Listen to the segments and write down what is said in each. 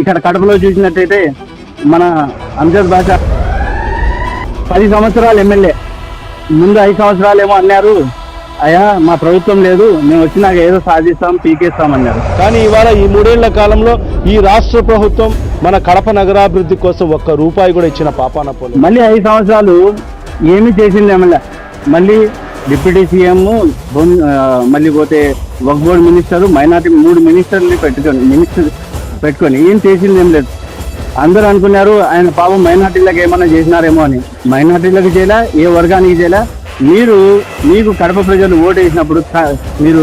ఇక్కడ కడపలో చూసినట్టయితే మన అంజద్ బాషా 10 సంవత్సరాలు ఎమ్మెల్యే, ముందు 5 సంవత్సరాలు ఏమో అన్నారు, అయ్యా మా ప్రభుత్వం లేదు, మేము వచ్చినాక ఏదో సాధిస్తాం పీకేస్తామన్నారు. కానీ ఇవాళ ఈ 3 ఏళ్ల కాలంలో ఈ రాష్ట్ర ప్రభుత్వం మన కడప నగరాభివృద్ధి కోసం ₹1 కూడా ఇచ్చిన పాపాన పోలేదు. మళ్ళీ 5 సంవత్సరాలు ఏమి చేసింది ఎమ్మెల్యే, మళ్ళీ డిప్యూటీ సీఎం, మళ్ళీ పోతే వక్ఫ్ బోర్డ్ మినిస్టరు, మైనార్టీ 3 మినిస్టర్ని పెట్టుకొని ఏం చేసింది ఏం లేదు. అందరూ అనుకున్నారు ఆయన పాపం మైనార్టీలకు ఏమన్నా చేసినారేమో అని. మైనార్టీలకు చేయలే, ఏ వర్గానికి చేయలే. మీకు కడప ప్రజలు ఓటు వేసినప్పుడు మీరు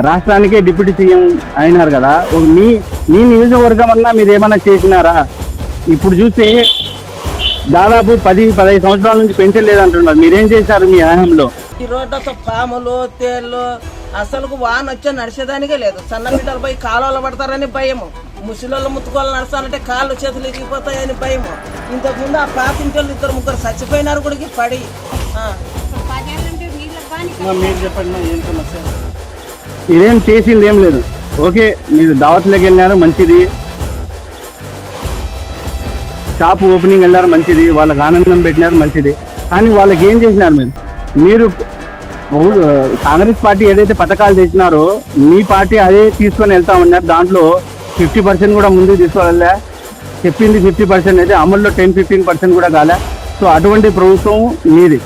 రాష్ట్రానికే డిప్యూటీ సీఎం అయినారు కదా, మీ నియోజకవర్గం అన్నా మీరు ఏమన్నా చేసినారా? ఇప్పుడు చూస్తే దాదాపు 10-15 సంవత్సరాల నుంచి పెంచలేదంటున్నారు. మీరేం చేశారు మీ హయాంలో? ఈ రోడ్లతో పాములు, తేళ్ళు, అసలు వాన వచ్చే నడిచేదానికే లేదు. సన్న బిడ్డలు పోయి కాలువలు పడతారని భయము, ముసలిళ్ళు ముత్తుకోవాలి నడచాలంటే కాళ్ళు చేతులు ఎగిపోతాయని భయము. ఇంతకుముందు ఆ పాత ఇంటి 2-3 చచ్చిపోయినారు కూడా పడి. మీరు చెప్పండి ఏం సమస్య? ఇదేం చేసింది ఏం లేదు. ఓకే, మీరు దావత్లోకి వెళ్ళినారు, మంచిది. షాప్ ఓపెనింగ్ వెళ్ళారు, మంచిది. వాళ్ళకి ఆనందం పెట్టినారు, మంచిది. కానీ వాళ్ళకి ఏం చేసినారు? మీరు కాంగ్రెస్ పార్టీ ఏదైతే పథకాలు తెచ్చినారో మీ పార్టీ అదే తీసుకొని వెళ్తా ఉన్నారు. దాంట్లో 50% కూడా ముందుకు తీసుకోవాలే. చెప్పింది 50% అయితే అమల్లో 10-15% కూడా కాలే. సో అటువంటి ప్రభుత్వం మీది.